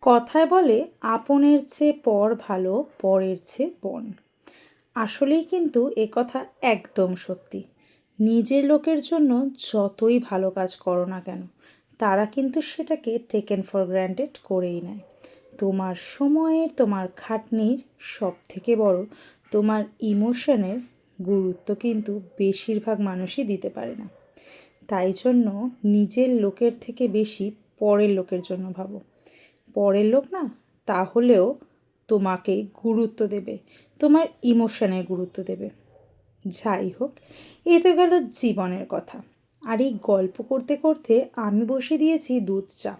কথায় বলে আপনের চেয়ে পর ভালো, পরের চেয়ে পণ। আসলেই কিন্তু এ কথা একদম সত্যি। নিজের লোকের জন্য যতই ভালো কাজ করো না কেন, তারা কিন্তু সেটাকে টেকেন ফর গ্র্যান্টেড করেই নেয়। তোমার সময়ের, তোমার খাটনির সবথেকে বড় তোমার ইমোশনের গুরুত্ব কিন্তু বেশিরভাগ মানুষই দিতে পারে না। তাই জন্য নিজের লোকের থেকে বেশি পরের লোকের জন্য ভাবো। পরের লোক না তাহলেও তোমাকে গুরুত্ব দেবে, তোমার ইমোশনের গুরুত্ব দেবে। যাই হোক, এ তো গেল জীবনের কথা। আর এই গল্প করতে করতে আমি বসে দিয়েছি দুধ চা।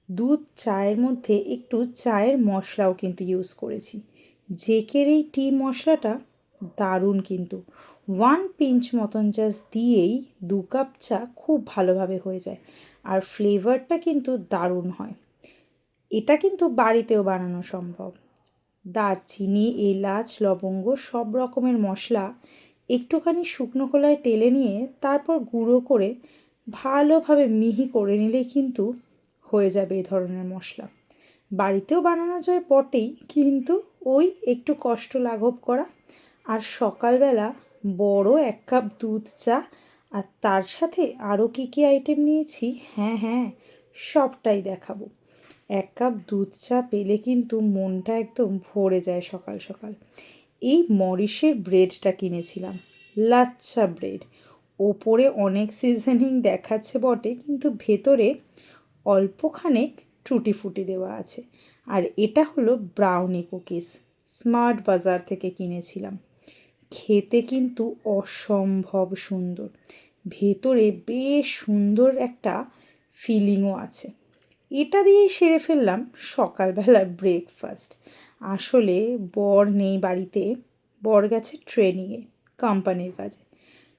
দুধ চায়ের মধ্যে একটু চায়ের মশলাও কিন্তু ইউজ করেছি। জেকের এই টি মশলাটা দারুণ কিন্তু। 1 পিঞ্চ মতন জাস্ট দিয়েই 2 কাপ চা খুব ভালোভাবে হয়ে যায়। আর ফ্লেভারটা কিন্তু দারুণ হয়। এটা কিন্তু বাড়িতেও বানানো সম্ভব। দারচিনি, এলাচ, লবঙ্গ সব রকমের মশলা একটুখানি শুকনো খোলায় টেলে নিয়ে তারপর গুঁড়ো করে ভালোভাবে মিহি করে নিলেই কিন্তু হয়ে যাবে এই ধরনের মশলা। বাড়িতেও বানানো যায় বটেই, কিন্তু ওই একটু কষ্ট লাঘব করা। আর সকালবেলা বড় 1 কাপ দুধ চা, আর তার সাথে আরও কী কী আইটেম নিয়েছি, হ্যাঁ, সবটাই দেখাবো। 1 কাপ দুধ চা পেলে কিন্তু মনটা একদম ভরে যায় সকাল সকাল। এই মরিসের ব্রেডটা কিনেছিলাম, লাচ্ছা ব্রেড। ওপরে অনেক সিজনিং দেখাচ্ছে বটে, কিন্তু ভেতরে অল্পখানেক টুটি ফুটি দেওয়া আছে। আর এটা হলো ব্রাউনি কুকিজ, স্মার্ট বাজার থেকে কিনেছিলাম। খেতে কিন্তু অসম্ভব সুন্দর, ভেতরে বেশ সুন্দর একটা ফিলিংও আছে। এটা দিয়েই সেরে ফেললাম সকালবেলার ব্রেকফাস্ট। আসলে বর নেই বাড়িতে, বর গেছে ট্রেনিংয়ে, কোম্পানির কাজে।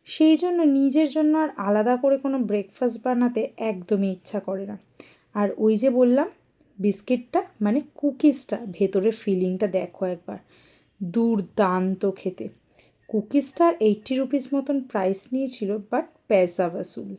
সেই জন্য নিজের জন্য আর আলাদা করে কোনো ব্রেকফাস্ট বানাতে একদমই ইচ্ছা করে না। আর ওই যে বললাম, বিস্কিটটা মানে কুকিজটা, ভেতরের ফিলিংটা দেখো একবার, দুর্দান্ত খেতে। কুকিজটা 80 রুপিস মতন প্রাইস নিয়েছিল, বাট পয়সা বাসুল।